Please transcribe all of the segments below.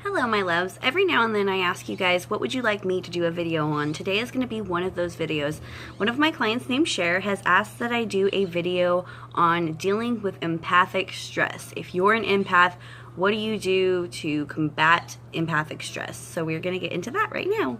Hello my loves. Every now and then I ask you guys, what would you like me to do a video on? Today is going to be one of those videos. One of my clients named Cher has asked that I do a video on dealing with empathic stress. If you're an empath, what do you do to combat empathic stress? So we're going to get into that right now.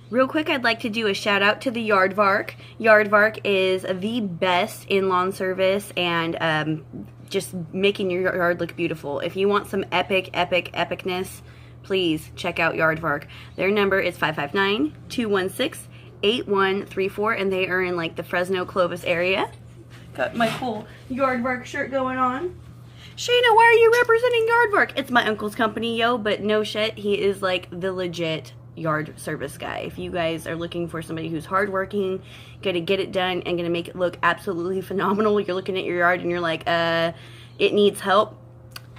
Real quick, I'd like to do a shout out to the Yardvark. Yardvark is the best in lawn service and just making your yard look beautiful. If you want some epicness, please check out Yardvark. Their number is 559-216-8134, and they are in like the Fresno, Clovis area. Got my cool Yardvark shirt going on. Shaenna, why are you representing Yardvark? It's my uncle's company, yo, but no shit, he is like the legit yard service guy. If you guys are looking for somebody who's hardworking, gonna get it done, and gonna make it look absolutely phenomenal, you're looking at your yard and you're like, it needs help,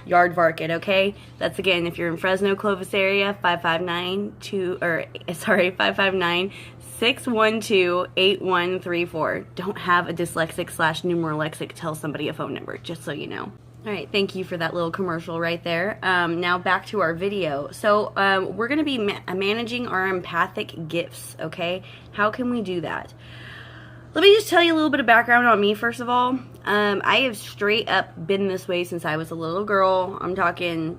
Yardvark it, okay? That's again, if you're in Fresno, Clovis area, 559-612-8134. Don't have a dyslexic / numeralexic tell somebody a phone number, just so you know. Alright, thank you for that little commercial right there. Now back to our video. So we're going to be managing our empathic gifts, okay? How can we do that? Let me just tell you a little bit of background on me first of all. I have straight up been this way since I was a little girl. I'm talking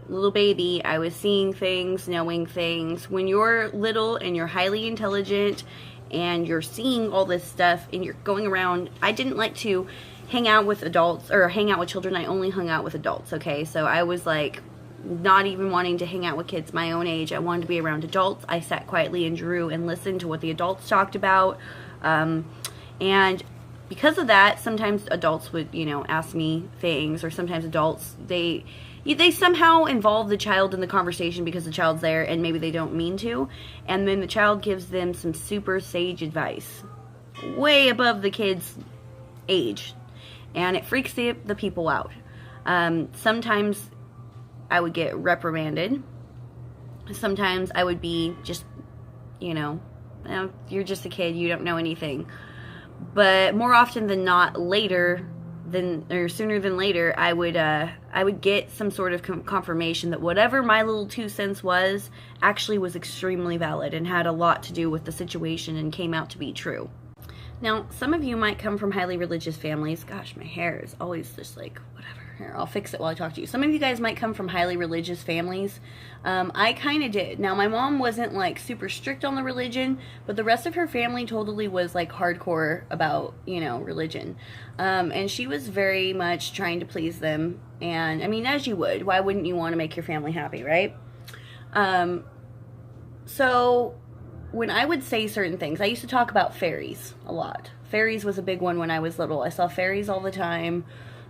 little baby. I was seeing things, knowing things. When you're little and you're highly intelligent and you're seeing all this stuff and you're going around, I didn't like to hang out with adults or hang out with children. I only hung out with adults, okay? So I was like not even wanting to hang out with kids my own age. I wanted to be around adults. I sat quietly and drew and listened to what the adults talked about. And because of that, sometimes adults would, you know, ask me things, or sometimes adults, they somehow involve the child in the conversation because the child's there and maybe they don't mean to. And then the child gives them some super sage advice way above the kid's age. And it freaks the people out. Sometimes I would get reprimanded. Sometimes I would be just, you know, you're just a kid, you don't know anything. But more often than not, sooner than later, I would get some sort of confirmation that whatever my little 2 cents was actually was extremely valid and had a lot to do with the situation and came out to be true. Now, some of you might come from highly religious families. Gosh, my hair is always just like, whatever. Here, I'll fix it while I talk to you. Some of you guys might come from highly religious families. I kind of did. Now, my mom wasn't like super strict on the religion, but the rest of her family totally was like hardcore about, you know, religion. And she was very much trying to please them. And, I mean, as you would. Why wouldn't you want to make your family happy, right? So when I would say certain things, I used to talk about fairies a lot. Fairies was a big one when I was little. I saw fairies all the time.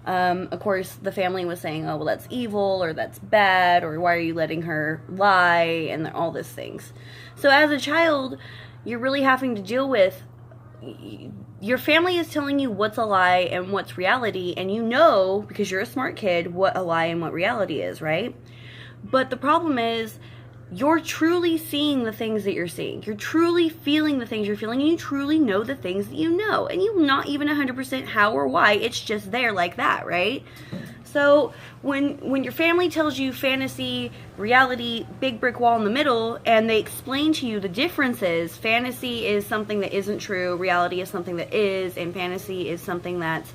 Of course, the family was saying, oh, well, that's evil, or that's bad, or why are you letting her lie, and all these things. So as a child, you're really having to deal with, your family is telling you what's a lie and what's reality, and you know, because you're a smart kid, what a lie and what reality is, right? But the problem is, you're truly seeing the things that you're seeing. You're truly feeling the things you're feeling. And you truly know the things that you know. And you're not even 100% how or why. It's just there like that, right? So when your family tells you fantasy, reality, big brick wall in the middle, and they explain to you the differences, fantasy is something that isn't true, reality is something that is, and fantasy is something that's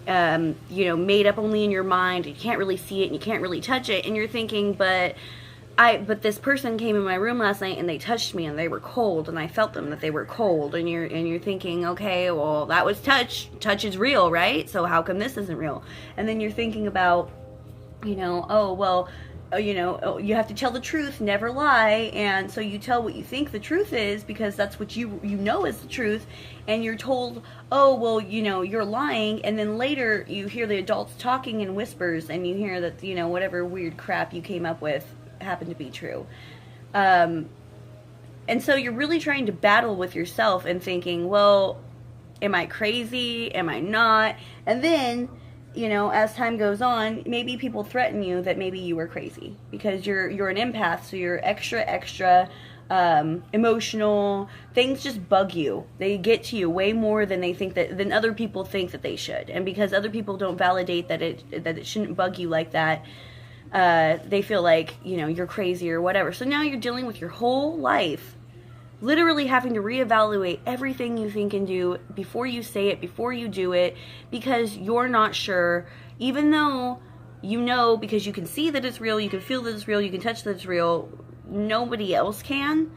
you know, made up only in your mind. You can't really see it and you can't really touch it. And you're thinking, but this person came in my room last night and they touched me and they were cold and I felt them that they were cold, and you're thinking, okay, well, that was touch. Touch is real, right? So how come this isn't real? And then you're thinking about, you know, oh, well, you know, you have to tell the truth, never lie. And so you tell what you think the truth is because that's what you know is the truth. And you're told, oh, well, you know, you're lying. And then later you hear the adults talking in whispers and you hear that, you know, whatever weird crap you came up with happened to be true. And so you're really trying to battle with yourself and thinking, well, am I crazy? Am I not? And then, you know, as time goes on, maybe people threaten you that maybe you were crazy because you're an empath, so you're extra emotional. Things just bug you. They get to you way more than than other people think that they should. And because other people don't validate that it shouldn't bug you like that, they feel like, you know, you're crazy or whatever. So now you're dealing with your whole life, literally having to reevaluate everything you think and do before you say it, before you do it, because you're not sure, even though you know, because you can see that it's real, you can feel that it's real, you can touch that it's real, nobody else can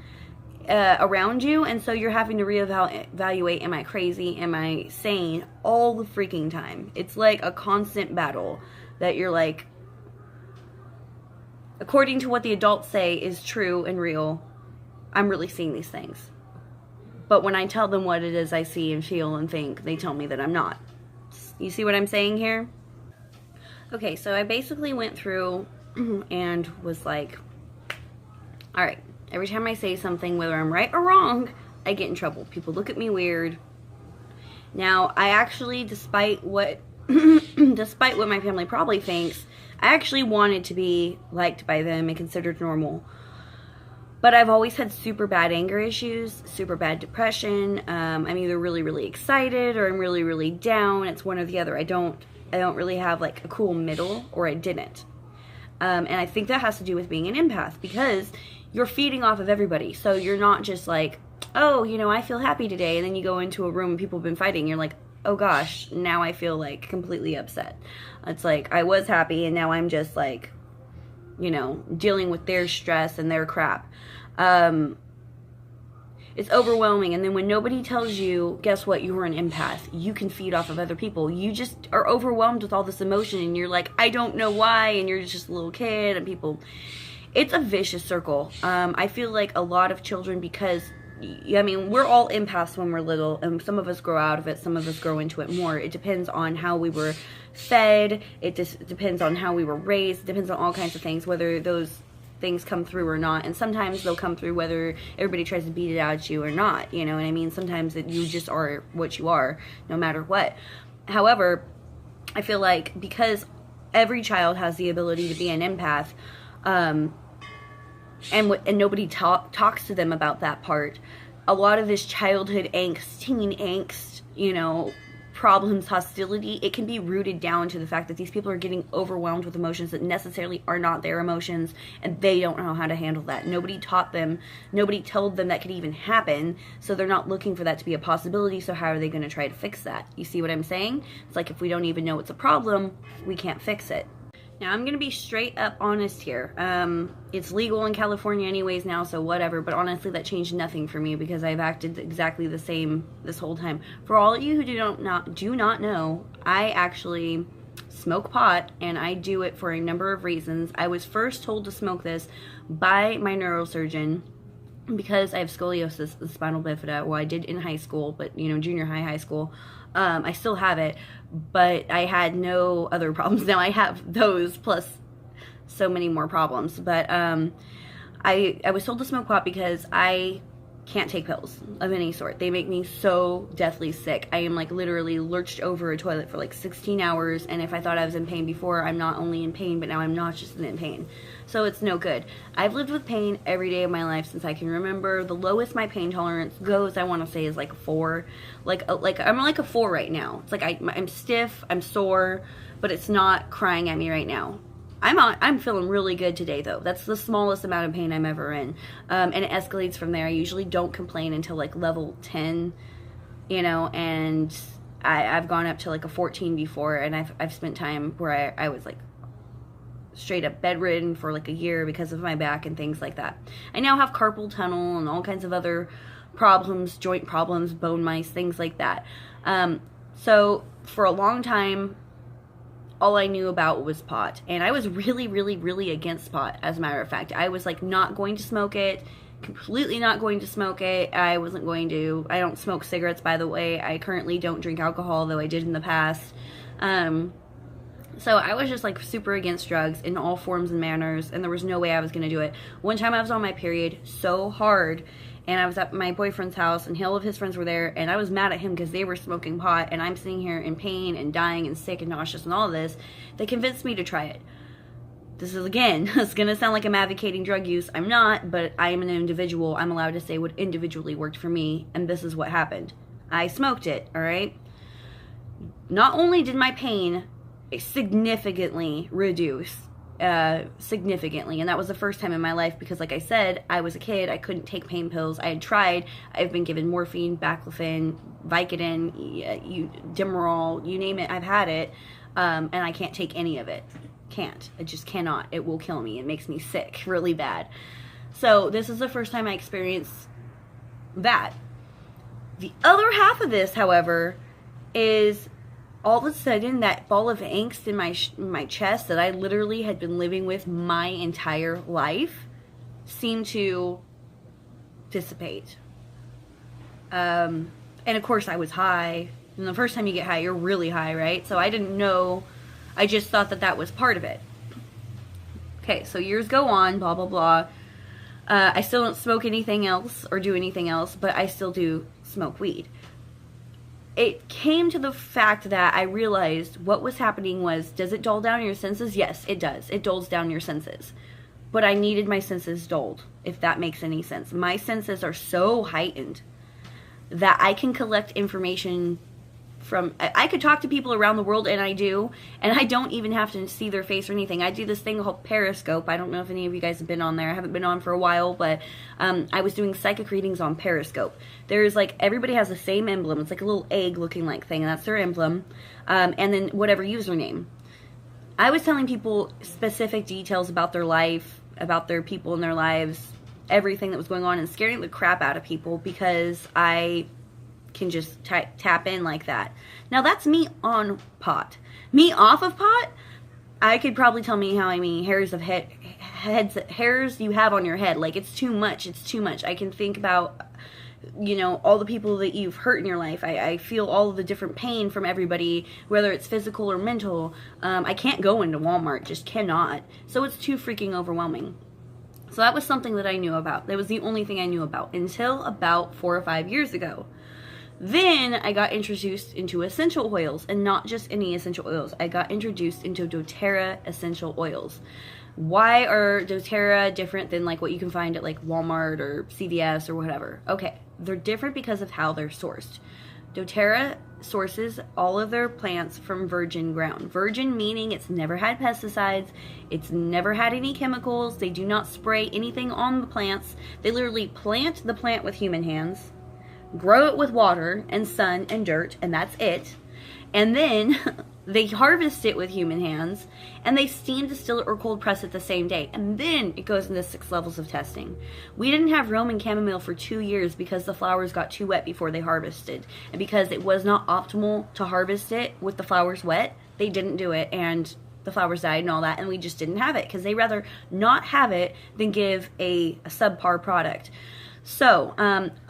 around you. And so you're having to reevaluate, am I crazy, am I sane, all the freaking time. It's like a constant battle that you're like, according to what the adults say is true and real, I'm really seeing these things. But when I tell them what it is I see and feel and think, they tell me that I'm not. You see what I'm saying here? Okay, so I basically went through and was like, all right, every time I say something, whether I'm right or wrong, I get in trouble. People look at me weird. Now, I actually, despite what my family probably thinks, I actually wanted to be liked by them and considered normal. But I've always had super bad anger issues, super bad depression. I'm either really, really excited or I'm really, really down. It's one or the other. I don't really have like a cool middle, or I didn't. And I think that has to do with being an empath, because you're feeding off of everybody. So you're not just like, oh, you know, I feel happy today. And then you go into a room and people have been fighting. You're like, oh gosh, now I feel like completely upset. It's like, I was happy and now I'm just like, you know, dealing with their stress and their crap. It's overwhelming. And then when nobody tells you, guess what, you're an empath, you can feed off of other people. You just are overwhelmed with all this emotion and you're like, I don't know why, and you're just a little kid, and people, it's a vicious circle. I feel like a lot of children, because I mean, we're all empaths when we're little, and some of us grow out of it, some of us grow into it more. It depends on how we were fed, it just depends on how we were raised, it depends on all kinds of things, whether those things come through or not. And sometimes they'll come through whether everybody tries to beat it out at you or not, you know what I mean? Sometimes you just are what you are, no matter what. However, I feel like because every child has the ability to be an empath, and nobody talks to them about that part, a lot of this childhood angst, teen angst, you know, problems, hostility, it can be rooted down to the fact that these people are getting overwhelmed with emotions that necessarily are not their emotions, and they don't know how to handle that. Nobody taught them, nobody told them that could even happen, so they're not looking for that to be a possibility. So how are they going to try to fix that? You see what I'm saying? It's like, if we don't even know it's a problem, we can't fix it. Now, I'm going to be straight up honest here. It's legal in California anyways now, so whatever. But honestly, that changed nothing for me, because I've acted exactly the same this whole time. For all of you who do not know, I actually smoke pot, and I do it for a number of reasons. I was first told to smoke this by my neurosurgeon because I have scoliosis, the spinal bifida. Well, I did in high school, but, you know, junior high school. I still have it, but I had no other problems. Now I have those plus so many more problems. But I was told to smoke pot because I can't take pills of any sort. They make me so deathly sick. I am like literally lurched over a toilet for like 16 hours, and if I thought I was in pain before, I'm not only in pain, but now I'm not just in pain. So it's no good. I've lived with pain every day of my life since I can remember. The lowest my pain tolerance goes, I want to say, is like a 4. Like I'm like a 4 right now. It's like I'm stiff, I'm sore, but it's not crying at me right now. I'm feeling really good today, though. That's the smallest amount of pain I'm ever in. And it escalates from there. I usually don't complain until like level 10, you know, and I've gone up to like a 14 before, and I've spent time where I was like straight up bedridden for like a year because of my back and things like that. I now have carpal tunnel and all kinds of other problems, joint problems, bone mice, things like that. So for a long time, all I knew about was pot, and I was really, really, really against pot. As a matter of fact, I was like not going to smoke it, completely not going to smoke it. I don't smoke cigarettes, by the way. I currently don't drink alcohol, though I did in the past. So I was just like super against drugs in all forms and manners, and there was no way I was going to do it. One time I was on my period so hard, and I was at my boyfriend's house, and all of his friends were there, and I was mad at him because they were smoking pot, and I'm sitting here in pain and dying and sick and nauseous and all this. They convinced me to try it. This is, again, it's going to sound like I'm advocating drug use. I'm not, but I am an individual. I'm allowed to say what individually worked for me, and this is what happened. I smoked it, all right? Not only did my pain significantly reduce, significantly. And that was the first time in my life because, like I said, I was a kid. I couldn't take pain pills. I had tried. I've been given morphine, baclofen, Vicodin, Demerol, you name it. I've had it. And I can't take any of it. Can't. I just cannot. It will kill me. It makes me sick really bad. So this is the first time I experienced that. The other half of this, however, is all of a sudden that ball of angst in my chest that I literally had been living with my entire life seemed to dissipate. And of course I was high. And the first time you get high, you're really high, right? So I didn't know. I just thought that that was part of it. Okay, so years go on, blah, blah, blah. I still don't smoke anything else or do anything else, but I still do smoke weed. It came to the fact that I realized what was happening was, does it dull down your senses? Yes, it does. It dulls down your senses. But I needed my senses dulled, if that makes any sense. My senses are so heightened that I can collect information from, I could talk to people around the world, and I do, and I don't even have to see their face or anything. I do this thing called Periscope. I don't know if any of you guys have been on there. I haven't been on for a while, but I was doing psychic readings on Periscope. There's like, everybody has the same emblem. It's like a little egg looking like thing, and that's their emblem, and then whatever username. I was telling people specific details about their life, about their people in their lives, everything that was going on, and scaring the crap out of people because I can just tap in like that. Now that's me on pot. Me off of pot, I could probably tell me how many hairs you have on your head. Like, it's too much. It's too much. I can think about, you know, all the people that you've hurt in your life. I feel all of the different pain from everybody, whether it's physical or mental. I can't go into Walmart, just cannot. So it's too freaking overwhelming. So that was something that I knew about. That was the only thing I knew about until about 4 or 5 years ago. Then I got introduced into essential oils, and not just any essential oils. I got introduced into Doterra essential oils. Why are Doterra different than like what you can find at like Walmart or CVS or whatever? Okay, they're different because of how they're sourced. Doterra sources all of their plants from virgin ground. Virgin meaning it's never had pesticides, it's never had any chemicals, they do not spray anything on the plants. They literally plant the plant with human hands, grow it with water and sun and dirt, and that's it. And then they harvest it with human hands, and they steam, distill it, or cold press it the same day. And then it goes into 6 levels of testing. We didn't have Roman chamomile for 2 years because the flowers got too wet before they harvested. And because it was not optimal to harvest it with the flowers wet, they didn't do it, and the flowers died and all that, and we just didn't have it because they rather not have it than give a subpar product. So,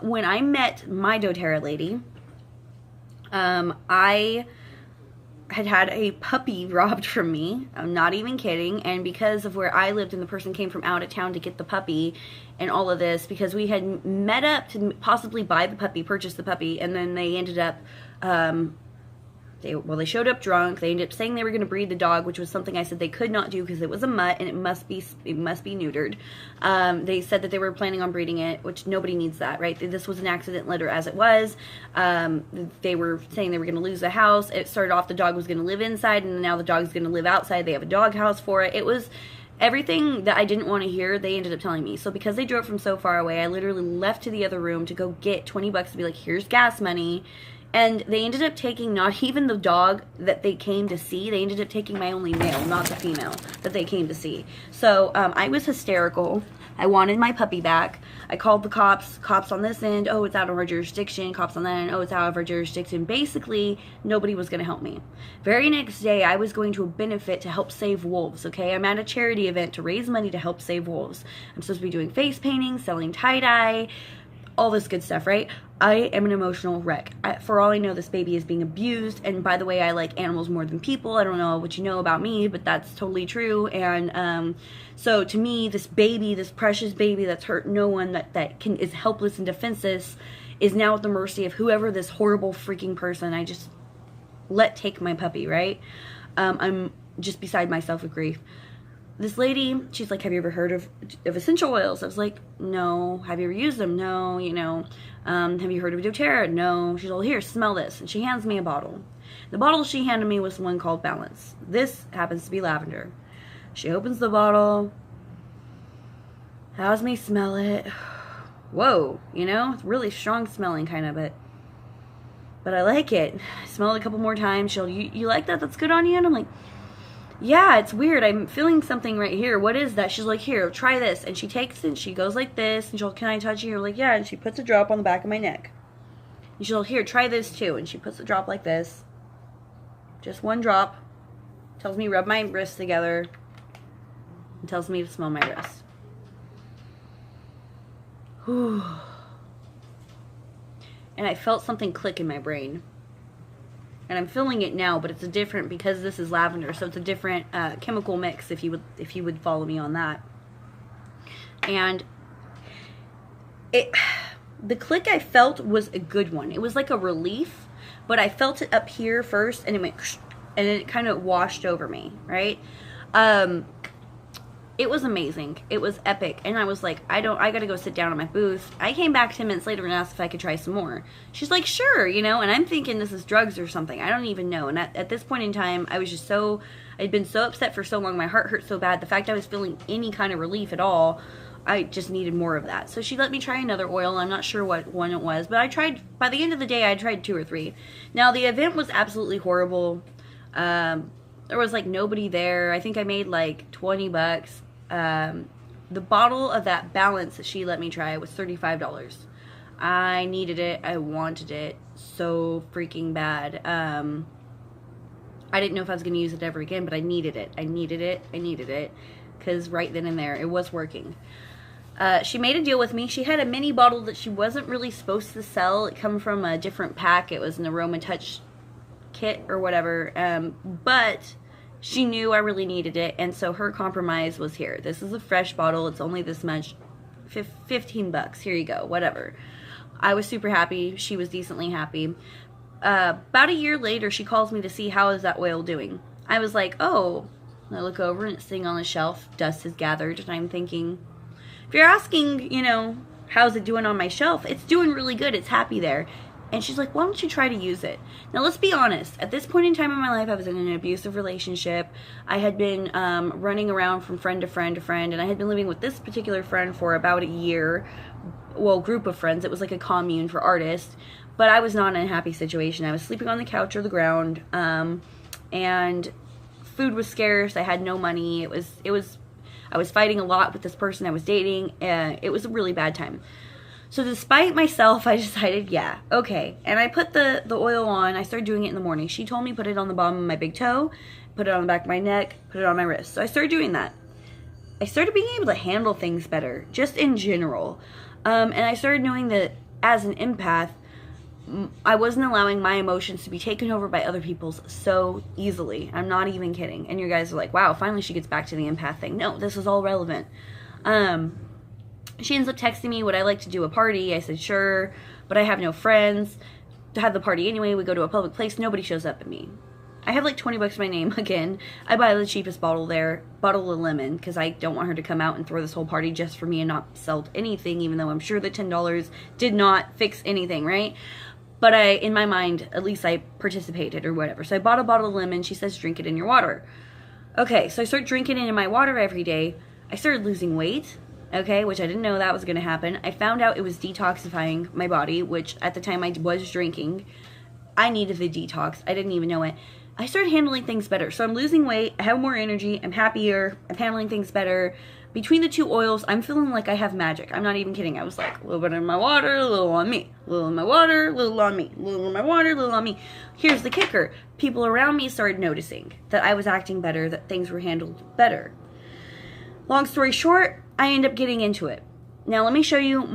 when I met my Doterra lady, I had a puppy robbed from me. I'm not even kidding. And because of where I lived and the person came from out of town to get the puppy and all of this, because we had met up to possibly buy the puppy, purchase the puppy, and then they ended up, they showed up drunk. They ended up saying they were going to breed the dog, which was something I said they could not do because it was a mutt and it must be neutered. They said that they were planning on breeding it, which nobody needs that, right? This was an accident, let her as it was. They were saying they were going to lose the house. It started off the dog was going to live inside, and now the dog's going to live outside. They have a dog house for it. It was everything that I didn't want to hear. They ended up telling me. So because they drove from so far away, I literally left to the other room to go get $20 to be like, here's gas money. And they ended up taking not even the dog that they came to see. They ended up taking my only male, not the female that they came to see. So I was hysterical. I wanted my puppy back. I called the cops. Cops on this end, oh, it's out of our jurisdiction. Cops on that end, oh, it's out of our jurisdiction. Basically, nobody was going to help me. Very next day, I was going to a benefit to help save wolves, okay? I'm at a charity event to raise money to help save wolves. I'm supposed to be doing face painting, selling tie-dye, all this good stuff, right? I am an emotional wreck. For all I know, this baby is being abused. And by the way, I like animals more than people. I don't know what you know about me, but that's totally true. And so to me, this baby, this precious baby that's hurt no one, that is helpless and defenseless, is now at the mercy of whoever this horrible freaking person I just let take my puppy, right? I'm just beside myself with grief. This lady, she's like, have you ever heard of essential oils? I was like, no. Have you ever used them? No. You know, have you heard of Doterra? No. She's all, here, smell this. And she hands me a bottle. The bottle she handed me was one called Balance. This happens to be lavender. She opens the bottle, has me smell it. Whoa, you know, it's really strong smelling kind of, but I like it. I smell it a couple more times. She'll, you like that? That's good on you? And I'm like, yeah, it's weird. I'm feeling something right here. What is that? She's like, here, try this. And she takes it and she goes like this. And she'll, can I touch you? I'm like, yeah. And she puts a drop on the back of my neck. And she'll, here, try this too. And she puts a drop like this. Just one drop. Tells me rub my wrists together. And tells me to smell my wrist. Whew. And I felt something click in my brain. And I'm feeling it now, but it's a different, because this is lavender, so it's a different chemical mix, if you would follow me on that. And the click I felt was a good one. It was like a relief, but I felt it up here first, and it went, and it kind of washed over me, right? It was amazing. It was epic. And I was like, I gotta go sit down at my booth. I came back 10 minutes later and asked if I could try some more. She's like, sure, you know, and I'm thinking this is drugs or something. I don't even know. And at this point in time, I was just so, I'd been so upset for so long. My heart hurt so bad. The fact I was feeling any kind of relief at all, I just needed more of that. So she let me try another oil. I'm not sure what one it was, but I tried, by the end of the day, I tried 2 or 3. Now, the event was absolutely horrible. There was like nobody there. I think I made like 20 bucks. The bottle of that balance that she let me try was $35. I needed it. I wanted it so freaking bad. I didn't know if I was going to use it ever again, but I needed it. I needed it. Because right then and there, it was working. She made a deal with me. She had a mini bottle that she wasn't really supposed to sell. It came from a different pack. It was an Aroma Touch kit or whatever. But she knew I really needed it, and so her compromise was, here. This is a fresh bottle. It's only this much. 15 bucks. Here you go. Whatever. I was super happy. She was decently happy. About a year later, she calls me to see how is that oil doing. I was like, oh. I look over, and it's sitting on the shelf. Dust has gathered, and I'm thinking, if you're asking, you know, how's it doing on my shelf, it's doing really good. It's happy there. And she's like, why don't you try to use it? Now, let's be honest. At this point in time in my life, I was in an abusive relationship. I had been running around from friend to friend to friend, and I had been living with this particular friend for about a year. Well, group of friends. It was like a commune for artists. But I was not in a happy situation. I was sleeping on the couch or the ground, and food was scarce. I had no money. I was fighting a lot with this person I was dating. It was a really bad time. So despite myself, I decided, yeah, okay. And I put the oil on. I started doing it in the morning. She told me put it on the bottom of my big toe, put it on the back of my neck, put it on my wrist. So I started doing that. I started being able to handle things better, just in general. And I started knowing that as an empath, I wasn't allowing my emotions to be taken over by other people's so easily. I'm not even kidding. And you guys are like, wow, finally she gets back to the empath thing. No, this is all relevant. She ends up texting me, would I like to do a party? I said, sure, but I have no friends to have the party anyway. We go to a public place. Nobody shows up at me. I have like 20 bucks my name again. I buy the cheapest bottle there, bottle of lemon, because I don't want her to come out and throw this whole party just for me and not sell anything, even though I'm sure the $10 did not fix anything, right? But in my mind, at least I participated or whatever. So I bought a bottle of lemon. She says, drink it in your water. Okay, so I start drinking it in my water every day. I started losing weight. Okay, which I didn't know that was going to happen. I found out it was detoxifying my body, which at the time I was drinking. I needed the detox. I didn't even know it. I started handling things better. So I'm losing weight. I have more energy. I'm happier. I'm handling things better. Between the 2 oils, I'm feeling like I have magic. I'm not even kidding. I was like, a little bit in my water, a little on me. A little in my water, a little on me. A little in my water, a little on me. Here's the kicker. People around me started noticing that I was acting better, that things were handled better. Long story short, I end up getting into it. Now let me show you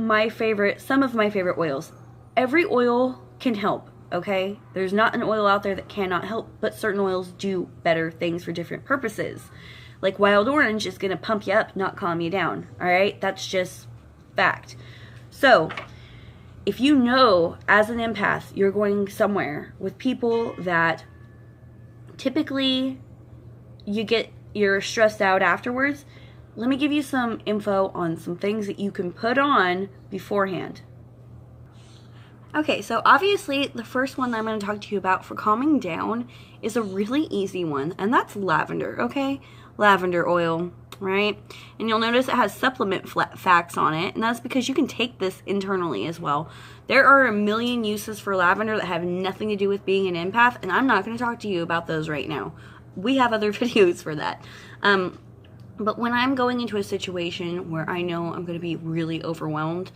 some of my favorite oils. Every oil can help, okay? There's not an oil out there that cannot help, but certain oils do better things for different purposes. Like wild orange is gonna pump you up, not calm you down, all right? That's just fact. So, if you know as an empath, you're going somewhere with people that typically you're stressed out afterwards, let me give you some info on some things that you can put on beforehand. Okay, so obviously the first one that I'm going to talk to you about for calming down is a really easy one, and that's lavender, okay? lavender oil, right? And you'll notice it has supplement facts on it, and that's because you can take this internally as well. There are a million uses for lavender that have nothing to do with being an empath, and I'm not going to talk to you about those right now. We have other videos for that. But when I'm going into a situation where I know I'm going to be really overwhelmed,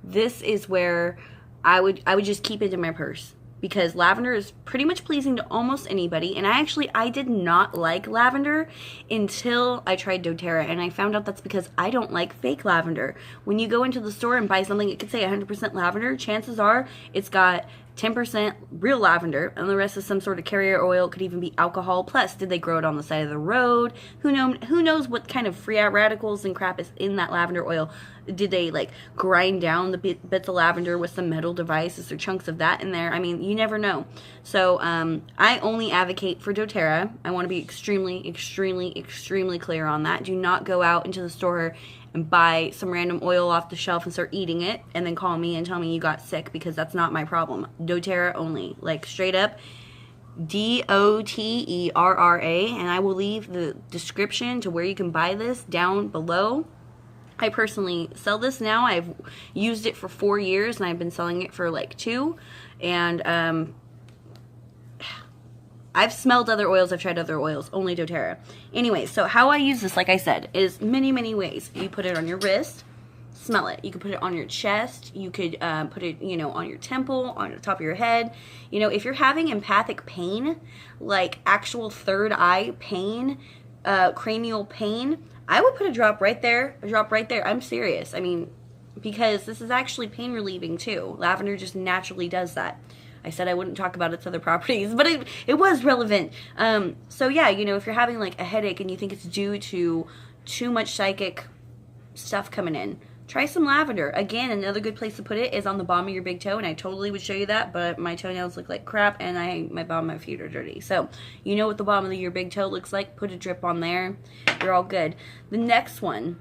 this is where I would just keep it in my purse, because lavender is pretty much pleasing to almost anybody. And I did not like lavender until I tried Doterra, and I found out that's because I don't like fake lavender. When you go into the store and buy something, it could say 100% lavender. Chances are it's got 10% real lavender, and the rest is some sort of carrier oil. It could even be alcohol. Plus, did they grow it on the side of the road? Who knows what kind of free radicals and crap is in that lavender oil? Did they like grind down the bits of lavender with some metal device? Is there chunks of that in there? I mean, you never know. So I only advocate for Doterra. I want to be extremely, extremely, extremely clear on that. Do not go out into the store and buy some random oil off the shelf and start eating it and then call me and tell me you got sick, because that's not my problem. Doterra only, like straight up Doterra, and I will leave the description to where you can buy this down below. I personally sell this now. I've used it for 4 years, and I've been selling it for like 2, and I've smelled other oils, I've tried other oils, only Doterra. Anyway, so how I use this, like I said, is many, many ways. You put it on your wrist, smell it. You could put it on your chest. You could put it, you know, on your temple, on the top of your head. You know, if you're having empathic pain, like actual third eye pain, cranial pain, I would put a drop right there, I'm serious. I mean, because this is actually pain relieving too. Lavender just naturally does that. I said I wouldn't talk about its other properties, but it was relevant. So yeah, you know, if you're having like a headache and you think it's due to too much psychic stuff coming in, try some lavender. Again, another good place to put it is on the bottom of your big toe, and I totally would show you that, but my toenails look like crap, and my bottom of my feet are dirty. So you know what the bottom of your big toe looks like. Put a drip on there. You're all good. The next one,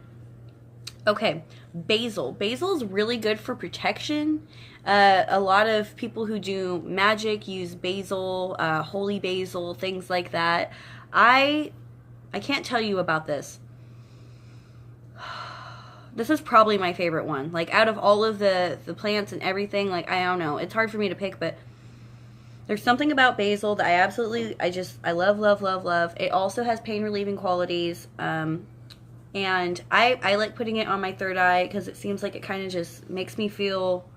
okay, basil. Basil is really good for protection. A lot of people who do magic use basil, holy basil, things like that. I can't tell you about this. This is probably my favorite one. Like, out of all of the plants and everything, like, I don't know. It's hard for me to pick, but there's something about basil that I love, love, love, love. It also has pain relieving qualities. And I like putting it on my third eye because it seems like it kind of just makes me feel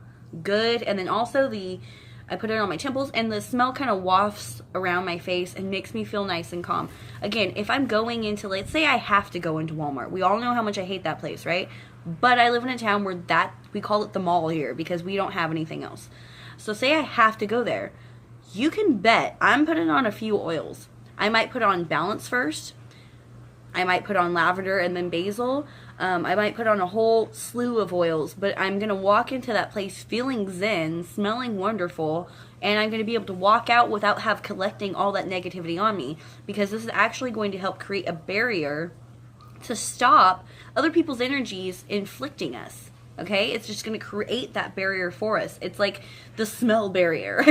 good. And then also I put it on my temples, and the smell kind of wafts around my face and makes me feel nice and calm. Again, if I'm going into, let's say I have to go into Walmart. We all know how much I hate that place, right? But I live in a town where we call it the mall here because we don't have anything else. So say I have to go there. You can bet I'm putting on a few oils. I might put on balance first. I might put on lavender and then basil. I might put on a whole slew of oils, but I'm going to walk into that place feeling zen, smelling wonderful, and I'm going to be able to walk out without collecting all that negativity on me, because this is actually going to help create a barrier to stop other people's energies inflicting us. Okay, it's just going to create that barrier for us. It's like the smell barrier.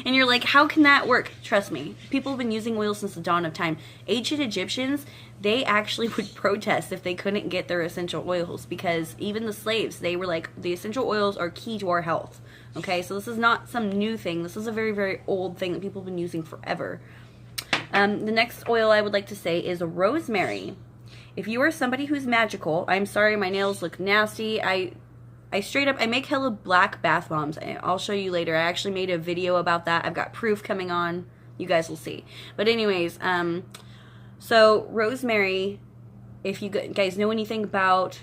And you're like, how can that work? Trust me, people have been using oils since the dawn of time. Ancient Egyptians, they actually would protest if they couldn't get their essential oils, because even the slaves, they were like, the essential oils are key to our health. Okay, so this is not some new thing. This is a very, very old thing that people have been using forever. The next oil I would like to say is rosemary. If you are somebody who's magical, I'm sorry, my nails look nasty. I straight up, I make hella black bath bombs. I'll show you later. I actually made a video about that. I've got proof coming on. You guys will see. But anyways, so rosemary, if you guys know anything about,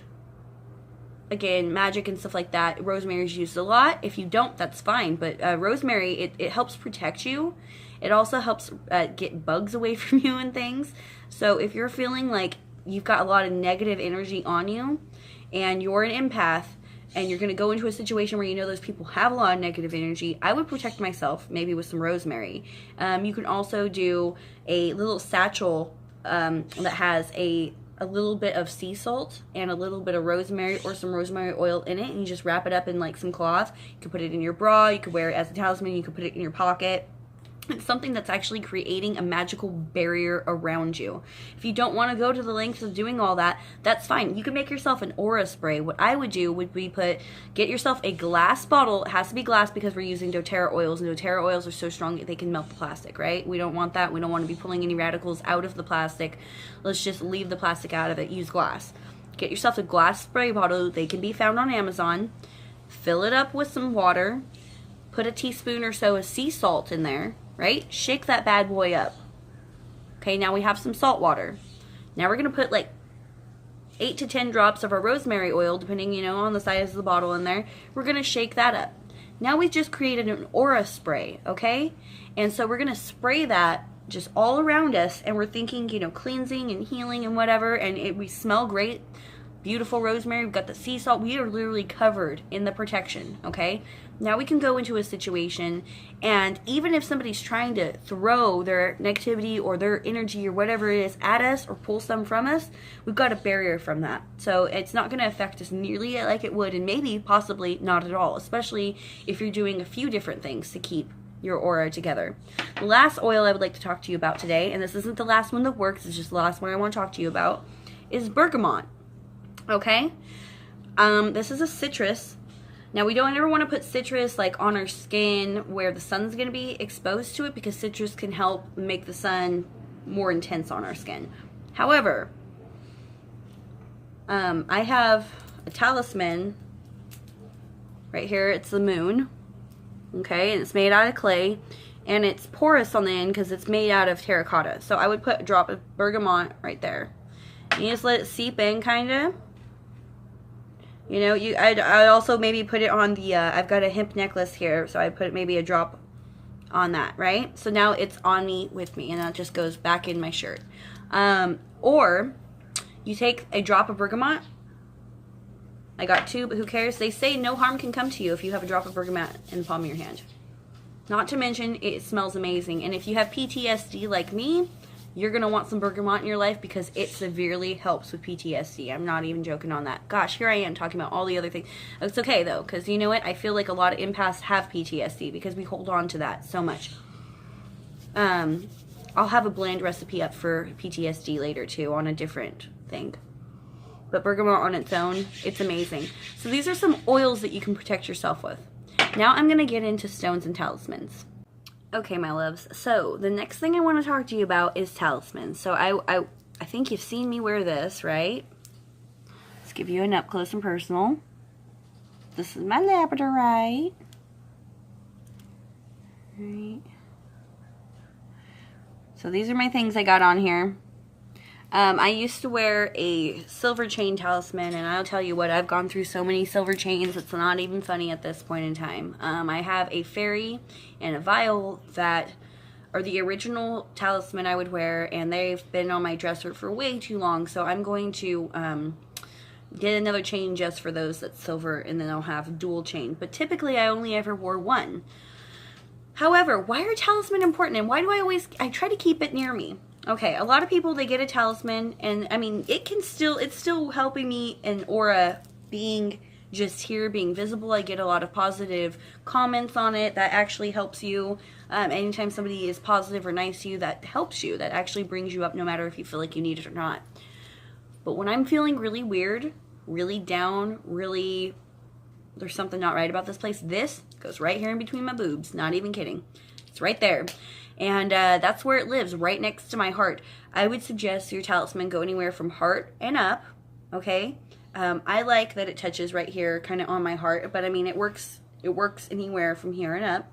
again, magic and stuff like that, rosemary is used a lot. If you don't, that's fine. But rosemary, it helps protect you. It also helps get bugs away from you and things. So if you're feeling like you've got a lot of negative energy on you and you're an empath and you're going to go into a situation where you know those people have a lot of negative energy, I would protect myself maybe with some rosemary. You can also do a little satchel that has a little bit of sea salt and a little bit of rosemary or some rosemary oil in it, and you just wrap it up in like some cloth. You can put it in your bra, you could wear it as a talisman, you could put it in your pocket. It's something that's actually creating a magical barrier around you. If you don't want to go to the lengths of doing all that, that's fine. You can make yourself an aura spray. What I would do would be get yourself a glass bottle. It has to be glass because we're using doTERRA oils, and doTERRA oils are so strong they can melt the plastic, right? We don't want that. We don't want to be pulling any radicals out of the plastic. Let's just leave the plastic out of it. Use glass. Get yourself a glass spray bottle. They can be found on Amazon. Fill it up with some water. Put a teaspoon or so of sea salt in there. Right? Shake that bad boy up. Okay, now we have some salt water. Now we're going to put like 8 to 10 drops of our rosemary oil, depending, you know, on the size of the bottle in there. We're going to shake that up. Now we've just created an aura spray, okay? And so we're going to spray that just all around us, and we're thinking, you know, cleansing and healing and whatever, and we smell great. Beautiful rosemary. We've got the sea salt. We are literally covered in the protection, okay? Now we can go into a situation, and even if somebody's trying to throw their negativity or their energy or whatever it is at us or pull some from us, we've got a barrier from that. So it's not going to affect us nearly like it would, and maybe possibly not at all, especially if you're doing a few different things to keep your aura together. The last oil I would like to talk to you about today, and this isn't the last one that works, it's just the last one I want to talk to you about, is bergamot. Okay? This is a citrus. Now, we don't ever want to put citrus like on our skin where the sun's going to be exposed to it, because citrus can help make the sun more intense on our skin. However, I have a talisman right here. It's the moon. Okay? And it's made out of clay. And it's porous on the end because it's made out of terracotta. So I would put a drop of bergamot right there. And you just let it seep in, kind of. You know, I'd also maybe put it on the, I've got a hemp necklace here, so I put maybe a drop on that, right? So now it's on me, with me, and that just goes back in my shirt. Or you take a drop of bergamot. I got 2, but who cares? They say no harm can come to you if you have a drop of bergamot in the palm of your hand. Not to mention, it smells amazing. And if you have PTSD like me, you're going to want some bergamot in your life because it severely helps with PTSD. I'm not even joking on that. Gosh, here I am talking about all the other things. It's okay, though, because you know what? I feel like a lot of empaths have PTSD because we hold on to that so much. I'll have a blend recipe up for PTSD later, too, on a different thing. But bergamot on its own, it's amazing. So these are some oils that you can protect yourself with. Now I'm going to get into stones and talismans. Okay, my loves, so the next thing I want to talk to you about is talismans. So I think you've seen me wear this, right? Let's give you an up close and personal. This is my labradorite. Right. So these are my things I got on here. I used to wear a silver chain talisman, and I'll tell you what, I've gone through so many silver chains, it's not even funny at this point in time. I have a fairy and a vial that are the original talisman I would wear, and they've been on my dresser for way too long, so I'm going to get another chain just for those that's silver, and then I'll have dual chain. But typically I only ever wore one. However, why are talisman important, and why do I try to keep it near me? Okay, a lot of people, they get a talisman, and I mean, it's still helping me in aura, being just here, being visible. I get a lot of positive comments on it. That actually helps you. Anytime somebody is positive or nice to you, that helps you. That actually brings you up no matter if you feel like you need it or not. But when I'm feeling really weird, really down, really, there's something not right about this place, this goes right here in between my boobs. Not even kidding. It's right there. And that's where it lives, right next to my heart. I would suggest your talisman go anywhere from heart and up, okay? I like that it touches right here, kind of on my heart, but I mean, it works anywhere from here and up.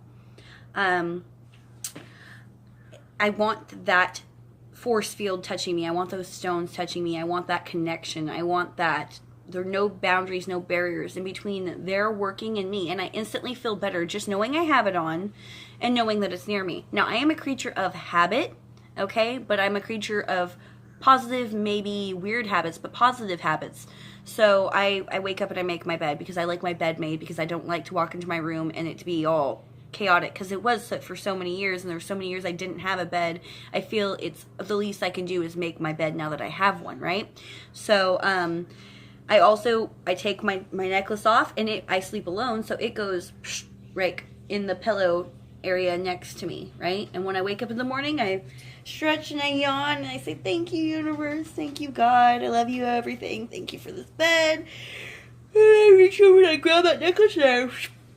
I want that force field touching me. I want those stones touching me. I want that connection. I want that. There are no boundaries, no barriers in between their working and me. And I instantly feel better just knowing I have it on and knowing that it's near me. Now, I am a creature of habit, okay? But I'm a creature of positive, maybe weird habits, but positive habits. So I wake up and I make my bed because I like my bed made, because I don't like to walk into my room and it to be all chaotic, because it was for so many years, and there were so many years I didn't have a bed. I feel it's the least I can do is make my bed now that I have one, right? So, I take my necklace off, and I sleep alone, so it goes right in the pillow area next to me, right? And when I wake up in the morning, I stretch and I yawn and I say, thank you, universe. Thank you, God. I love you, everything. Thank you for this bed. And I reach over and I grab that necklace and I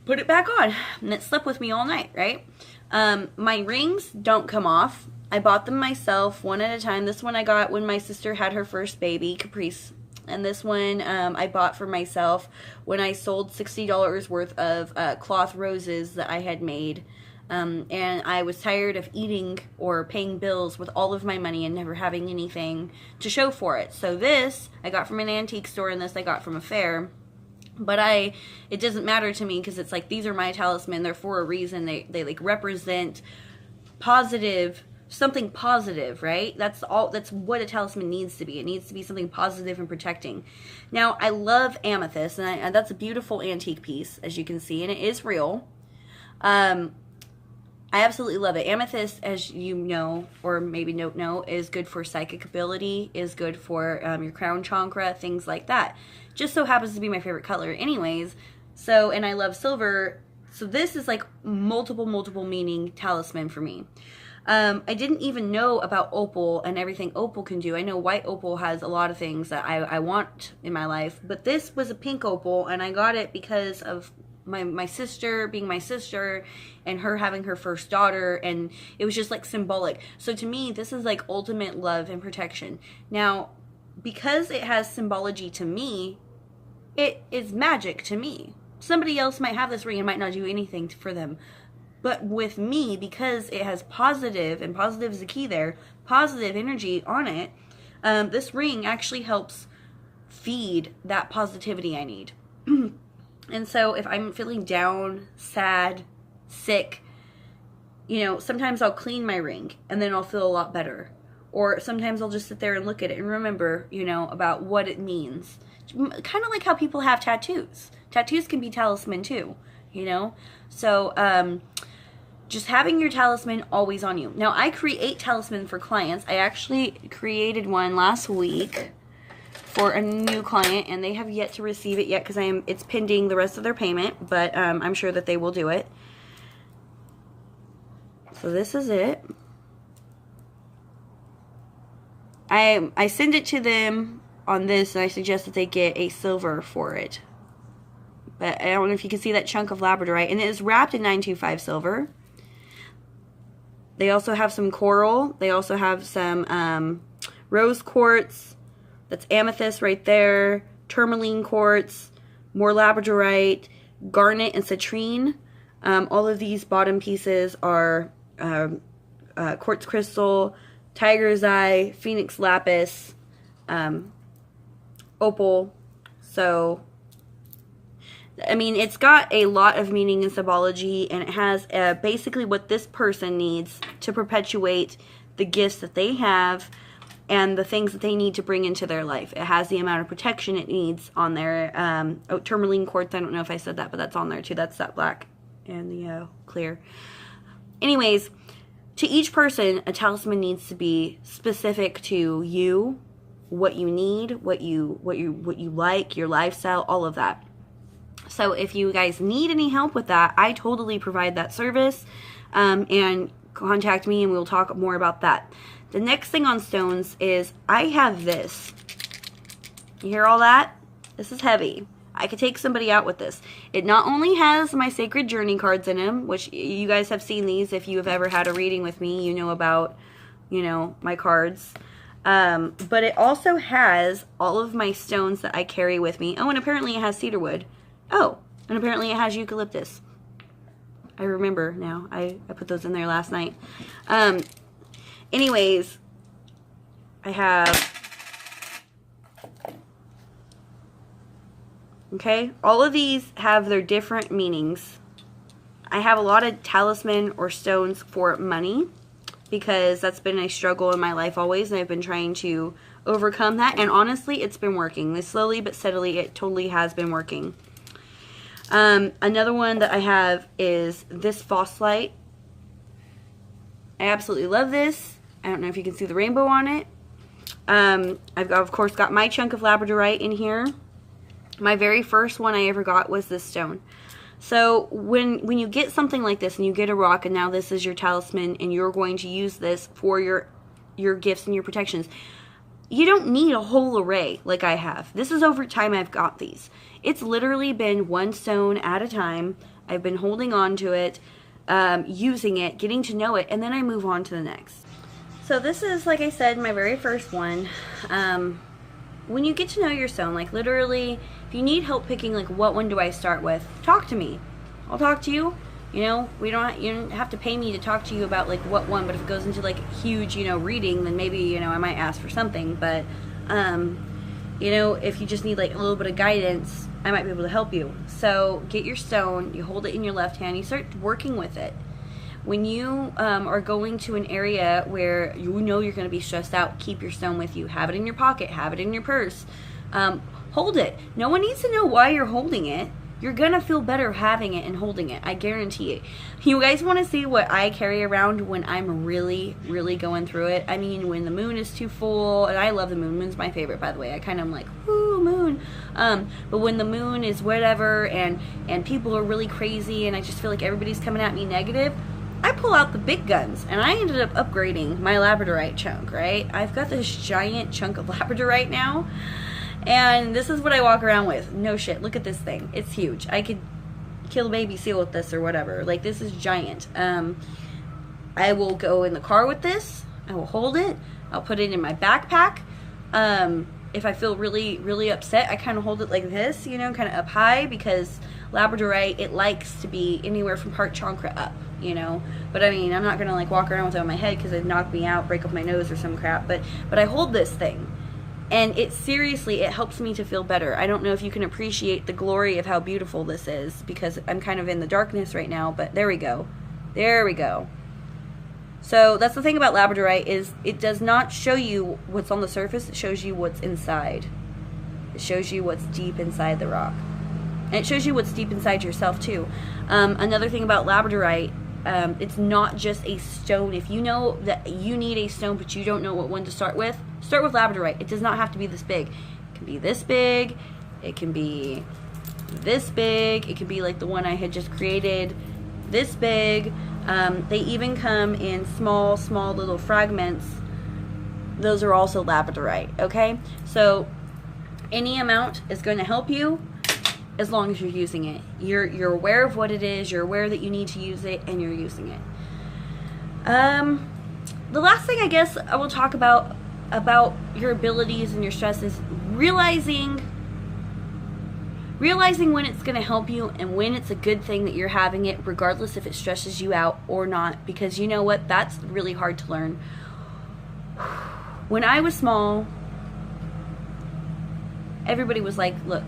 put it back on. And it slept with me all night, right? My rings don't come off. I bought them myself one at a time. This one I got when my sister had her first baby, Caprice. And this one I bought for myself when I sold $60 worth of cloth roses that I had made. And I was tired of eating or paying bills with all of my money and never having anything to show for it. So this I got from an antique store, and this I got from a fair. But it doesn't matter to me, because it's like, these are my talisman. They're for a reason. They like represent positive, something positive, right? That's what a talisman needs to be. It needs to be something positive and protecting. Now, I love amethyst, and that's a beautiful antique piece, as you can see, and it is real. I absolutely love it. Amethyst, as you know, or maybe don't know, is good for psychic ability, is good for your crown chakra, things like that. Just so happens to be my favorite color anyways. So, and I love silver. So this is like multiple meaning talisman for me. I didn't even know about opal and everything opal can do. I know white opal has a lot of things that I want in my life, but this was a pink opal, and I got it because of my sister being my sister and her having her first daughter, and it was just like symbolic. So to me, this is like ultimate love and protection. Now, because it has symbology to me, it is magic to me. Somebody else might have this ring and might not do anything for them. But with me, because it has positive, and positive is the key there, positive energy on it, this ring actually helps feed that positivity I need. And so if I'm feeling down, sad, sick, you know, sometimes I'll clean my ring and then I'll feel a lot better. Or sometimes I'll just sit there and look at it and remember, you know, about what it means. Kind of like how people have tattoos. Tattoos can be talisman too, you know? So, just having your talisman always on you. Now, I create talisman for clients. I actually created one last week for a new client, and they have yet to receive it yet because it's pending the rest of their payment, but I'm sure that they will do it. So this is it. I send it to them on this, and I suggest that they get a silver for it. But I don't know if you can see that chunk of labradorite, and it is wrapped in 925 silver. They also have some coral. They also have some rose quartz. That's amethyst right there. Tourmaline quartz. More labradorite. Garnet and citrine. All of these bottom pieces are quartz crystal, tiger's eye, phoenix lapis, opal. So, I mean, it's got a lot of meaning and symbology, and it has basically what this person needs to perpetuate the gifts that they have and the things that they need to bring into their life. It has the amount of protection it needs on there. Tourmaline quartz, I don't know if I said that, but that's on there too. That's that black and the clear. Anyways, to each person, a talisman needs to be specific to you, what you need, what you like, your lifestyle, all of that. So if you guys need any help with that, I totally provide that service, and contact me and we'll talk more about that. The next thing on stones is I have this. You hear all that? This is heavy. I could take somebody out with this. It not only has my sacred journey cards in them, which you guys have seen these. If you have ever had a reading with me, you know about, you know, my cards. But it also has all of my stones that I carry with me. Oh, and apparently it has cedarwood. Oh, and apparently it has eucalyptus. I remember now. I put those in there last night. Anyways, I have... Okay, all of these have their different meanings. I have a lot of talisman or stones for money because that's been a struggle in my life always, and I've been trying to overcome that, and honestly, it's been working. Slowly but steadily, it totally has been working. Another one that I have is this phosphite. I absolutely love this. I don't know if you can see the rainbow on it. I've of course got my chunk of labradorite in here. My very first one I ever got was this stone. So when you get something like this and you get a rock and now this is your talisman and you're going to use this for your gifts and your protections, you don't need a whole array like I have. This is over time I've got these. It's literally been one stone at a time. I've been holding on to it, using it, getting to know it, and then I move on to the next. So this is, like I said, my very first one. When you get to know your stone, like literally, if you need help picking like what one do I start with, talk to me. I'll talk to you. You know, you don't have to pay me to talk to you about like what one, but if it goes into like huge, reading, then maybe, I might ask for something. But, if you just need like a little bit of guidance, I might be able to help you. So get your stone, you hold it in your left hand, you start working with it. When you are going to an area where you know you're going to be stressed out, keep your stone with you. Have it in your pocket, have it in your purse. Hold it. No one needs to know why you're holding it. You're going to feel better having it and holding it. I guarantee it. You guys want to see what I carry around when I'm really, really going through it? I mean, when the moon is too full, and I love the moon. Moon's my favorite, by the way. I kind of am like, woo, moon. But when the moon is whatever and people are really crazy and I just feel like everybody's coming at me negative, I pull out the big guns, and I ended up upgrading my labradorite chunk, right? I've got this giant chunk of labradorite now, and this is what I walk around with. No shit, look at this thing. It's huge. I could kill a baby seal with this or whatever. Like, this is giant. I will go in the car with this. I will hold it. I'll put it in my backpack. If I feel really, really upset, I kind of hold it like this, kind of up high, because labradorite, it likes to be anywhere from heart chakra up. But I mean, I'm not gonna like walk around with it on my head because it'd knock me out, break up my nose or some crap, but I hold this thing, and it seriously, it helps me to feel better. I don't know if you can appreciate the glory of how beautiful this is, because I'm kind of in the darkness right now, but there we go. So that's the thing about labradorite, is it does not show you what's on the surface, it shows you what's inside. It shows you what's deep inside the rock, and it shows you what's deep inside yourself too. Another thing about labradorite, it's not just a stone. If you know that you need a stone but you don't know what one to start with labradorite. It does not have to be this big. It can be this big, it can be this big, it can be like the one I had just created, this big. They even come in small little fragments. Those are also labradorite, okay? So any amount is going to help you, as long as you're using it. You're aware of what it is, you're aware that you need to use it, and you're using it. The last thing I guess I will talk about your abilities and your stress is realizing when it's going to help you and when it's a good thing that you're having it, regardless if it stresses you out or not, because you know what, that's really hard to learn. When I was small, everybody was like, look,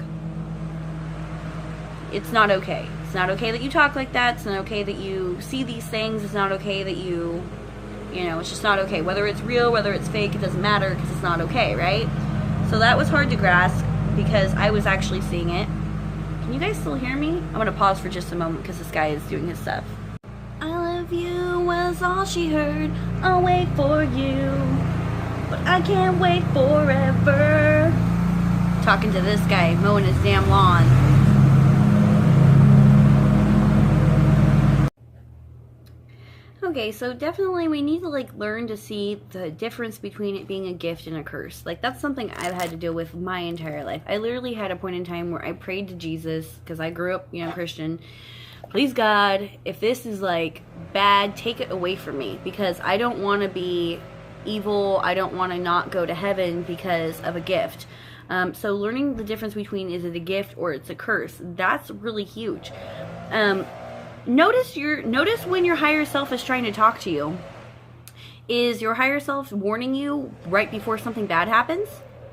it's not okay. It's not okay that you talk like that. It's not okay that you see these things. It's not okay that it's just not okay. Whether it's real, whether it's fake, it doesn't matter, because it's not okay, right? So that was hard to grasp, because I was actually seeing it. Can you guys still hear me? I'm going to pause for just a moment because this guy is doing his stuff. I love you was all she heard. I'll wait for you, but I can't wait forever. Talking to this guy mowing his damn lawn. Okay, so definitely we need to learn to see the difference between it being a gift and a curse. That's something I've had to deal with my entire life. I literally had a point in time where I prayed to Jesus, because I grew up, Christian. Please God, if this is bad, take it away from me, because I don't want to be evil. I don't want to not go to heaven because of a gift. So learning the difference between, is it a gift or it's a curse, that's really huge. Notice when your higher self is trying to talk to you. Is your higher self warning you right before something bad happens?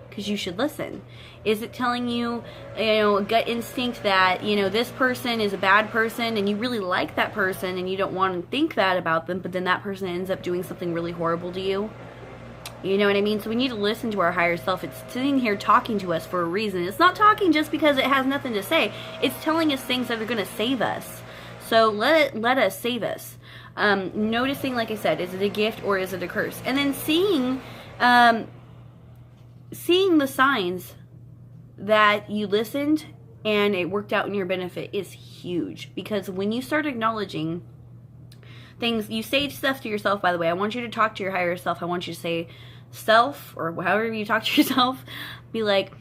Because you should listen. Is it telling you, gut instinct that, this person is a bad person and you really like that person and you don't want to think that about them, but then that person ends up doing something really horrible to you? You know what I mean? So we need to listen to our higher self. It's sitting here talking to us for a reason. It's not talking just because it has nothing to say. It's telling us things that are going to save us. So let us save us. Noticing, like I said, is it a gift or is it a curse? And then seeing the signs that you listened and it worked out in your benefit is huge. Because when you start acknowledging things, you say stuff to yourself, by the way. I want you to talk to your higher self. I want you to say, self, or however you talk to yourself, be like,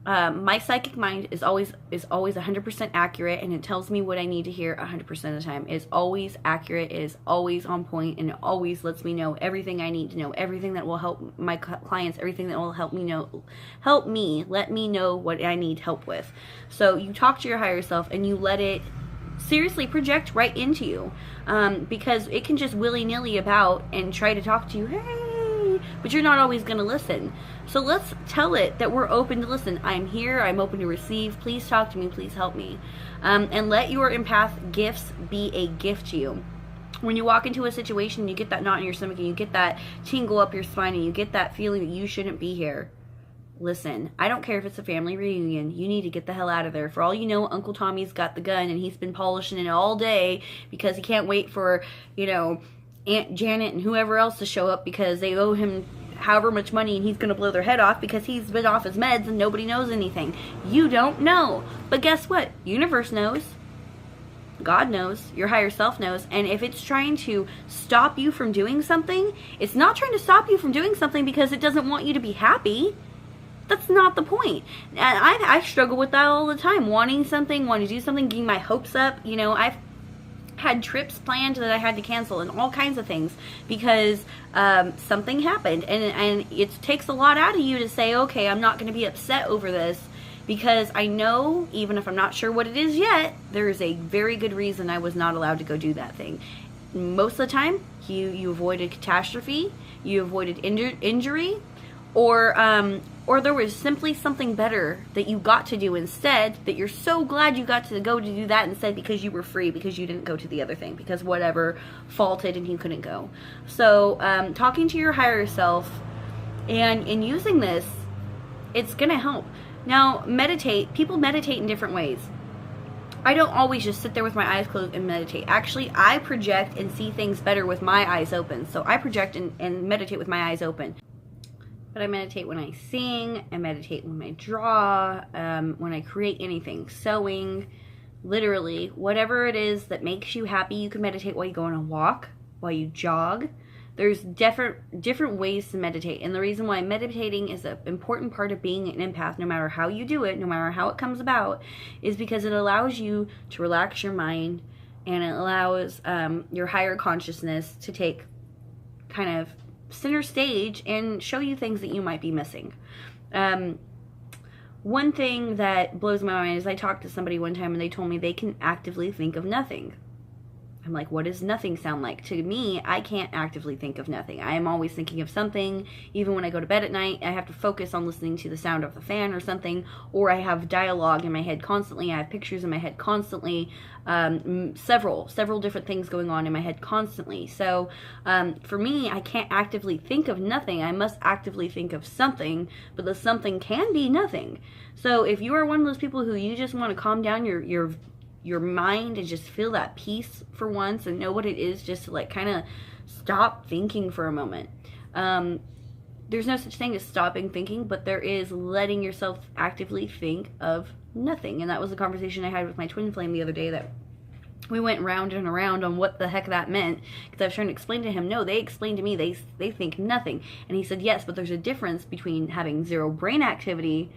my psychic mind is always 100% accurate, and it tells me what I need to hear 100% of the time. It's always accurate, it is always on point, and it always lets me know everything I need to know, everything that will help my clients, everything that will let me know what I need help with. So you talk to your higher self, and you let it seriously project right into you, because it can just willy-nilly about and try to talk to you, hey, but you're not always going to listen. So let's tell it that we're open to listen. I'm here, I'm open to receive, please talk to me, please help me. And let your empath gifts be a gift to you. When you walk into a situation, you get that knot in your stomach, and you get that tingle up your spine, and you get that feeling that you shouldn't be here. Listen, I don't care if it's a family reunion. You need to get the hell out of there. For all you know, Uncle Tommy's got the gun, and he's been polishing it all day because he can't wait for, you know, Aunt Janet and whoever else to show up because they owe him however much money, and he's going to blow their head off because he's been off his meds and nobody knows anything. You don't know. But guess what? Universe knows. God knows. Your higher self knows. And if it's trying to stop you from doing something, it's not trying to stop you from doing something because it doesn't want you to be happy. That's not the point. And I struggle with that all the time. Wanting something, wanting to do something, getting my hopes up. You know, I've had trips planned that I had to cancel and all kinds of things because something happened. And it takes a lot out of you to say, okay, I'm not going to be upset over this because I know, even if I'm not sure what it is yet, there is a very good reason I was not allowed to go do that thing. Most of the time, you avoided catastrophe, you avoided injury, or there was simply something better that you got to do instead, that you're so glad you got to go to do that instead because you were free, because you didn't go to the other thing, because whatever faulted and you couldn't go. So talking to your higher self and using this, it's going to help. Now, meditate. People meditate in different ways. I don't always just sit there with my eyes closed and meditate. Actually, I project and see things better with my eyes open. So I project and meditate with my eyes open. But I meditate when I sing, I meditate when I draw, when I create anything, sewing, literally, whatever it is that makes you happy. You can meditate while you go on a walk, while you jog. There's different ways to meditate. And the reason why meditating is an important part of being an empath, no matter how you do it, no matter how it comes about, is because it allows you to relax your mind, and it allows your higher consciousness to take kind of center stage and show you things that you might be missing. One thing that blows my mind is I talked to somebody one time and they told me they can actively think of nothing. I'm like, what does nothing sound like? To me, I can't actively think of nothing. I am always thinking of something. Even when I go to bed at night, I have to focus on listening to the sound of the fan or something, or I have dialogue in my head constantly. I have pictures in my head constantly. Several different things going on in my head constantly. So for me, I can't actively think of nothing. I must actively think of something, but the something can be nothing. So if you are one of those people who you just want to calm down your mind and just feel that peace for once and know what it is, just to like kind of stop thinking for a moment. There's no such thing as stopping thinking, but there is letting yourself actively think of nothing. And that was a conversation I had with my twin flame the other day, that we went round and around on what the heck that meant, because I was trying to explain to him, no, they explained to me they think nothing. And he said, yes, but there's a difference between having zero brain activity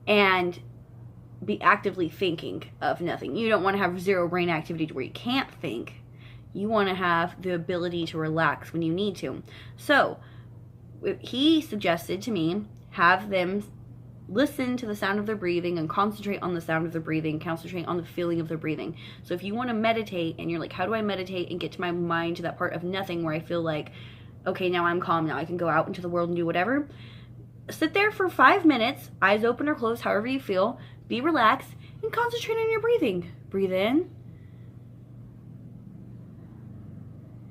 and be actively thinking of nothing. You don't want to have zero brain activity to where you can't think. You want to have the ability to relax when you need to. So he suggested to me, have them listen to the sound of their breathing and concentrate on the sound of their breathing, concentrate on the feeling of their breathing. So if you want to meditate and you're like, how do I meditate and get to my mind to that part of nothing where I feel like, okay, now I'm calm, now I can go out into the world and do whatever. Sit there for 5 minutes, eyes open or closed, however you feel. Be relaxed and concentrate on your breathing. Breathe in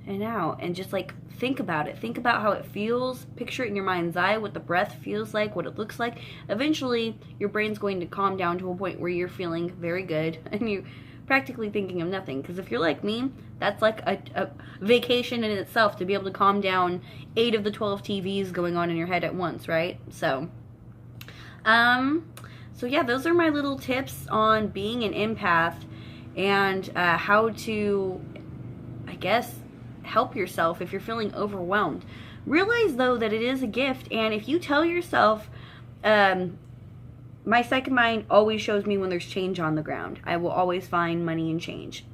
and out, and just like think about it. Think about how it feels. Picture it in your mind's eye, what the breath feels like, what it looks like. Eventually, your brain's going to calm down to a point where you're feeling very good and you're practically thinking of nothing. Because if you're like me, that's like a vacation in itself, to be able to calm down 8 of the 12 TVs going on in your head at once, right? So, So yeah, those are my little tips on being an empath and how to, I guess, help yourself if you're feeling overwhelmed. Realize though that it is a gift, and if you tell yourself, my second mind always shows me when there's change on the ground. I will always find money and change.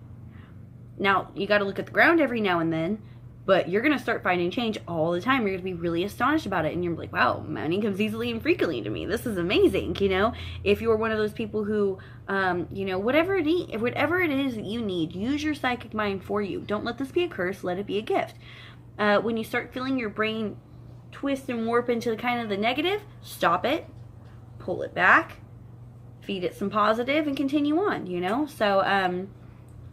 Now, you got to look at the ground every now and then, but you're going to start finding change all the time. You're going to be really astonished about it, and you're like, wow, money comes easily and frequently to me. This is amazing, you know? If you're one of those people who, you know, whatever it is that you need, use your psychic mind for you. Don't let this be a curse. Let it be a gift. When you start feeling your brain twist and warp into kind of the negative, stop it. Pull it back, feed it some positive, and continue on, you know? So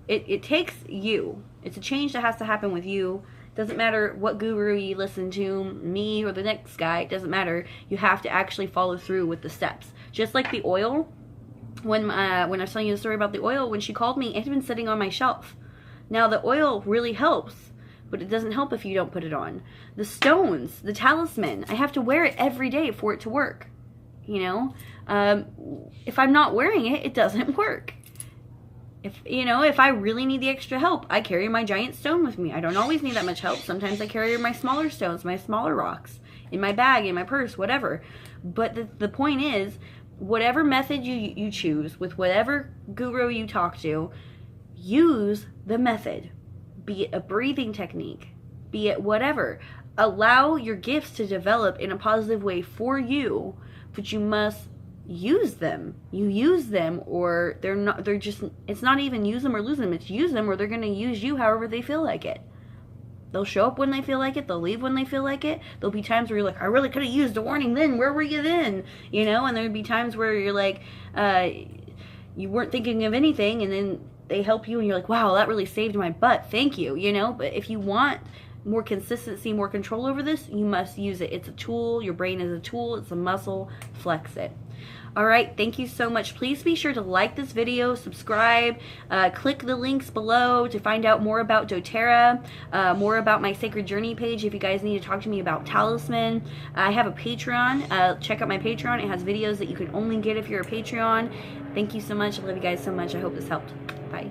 it takes you. It's a change that has to happen with you. Doesn't matter what guru you listen to, me or the next guy, it doesn't matter. You have to actually follow through with the steps. Just like the oil, when I was telling you the story about the oil, when she called me, it had been sitting on my shelf. Now the oil really helps, but it doesn't help if you don't put it on. The stones, the talisman, I have to wear it every day for it to work. You know, if I'm not wearing it, it doesn't work. If I really need the extra help, I carry my giant stone with me. I don't always need that much help. Sometimes I carry my smaller stones, my smaller rocks in my bag, in my purse, whatever. But the point is, whatever method you choose, with whatever guru you talk to, use the method. Be it a breathing technique, be it whatever. Allow your gifts to develop in a positive way for you, but you must use them. You use them, or it's not even use them or lose them. It's use them, or they're going to use you however they feel like it. They'll show up when they feel like it. They'll leave when they feel like it. There'll be times where you're like, I really could have used a warning then. Where were you then? You know, and there'd be times where you're like, you weren't thinking of anything, and then they help you and you're like, wow, that really saved my butt. Thank you, you know? But if you want more consistency, more control over this, you must use it. It's a tool. Your brain is a tool. It's a muscle. Flex it. All right, thank you so much. Please be sure to like this video, subscribe, click the links below to find out more about Doterra, more about my Sacred Journey page if you guys need to talk to me about talisman. I have a Patreon. Check out my Patreon. It has videos that you can only get if you're a Patreon. Thank you so much. I love you guys so much. I hope this helped. Bye.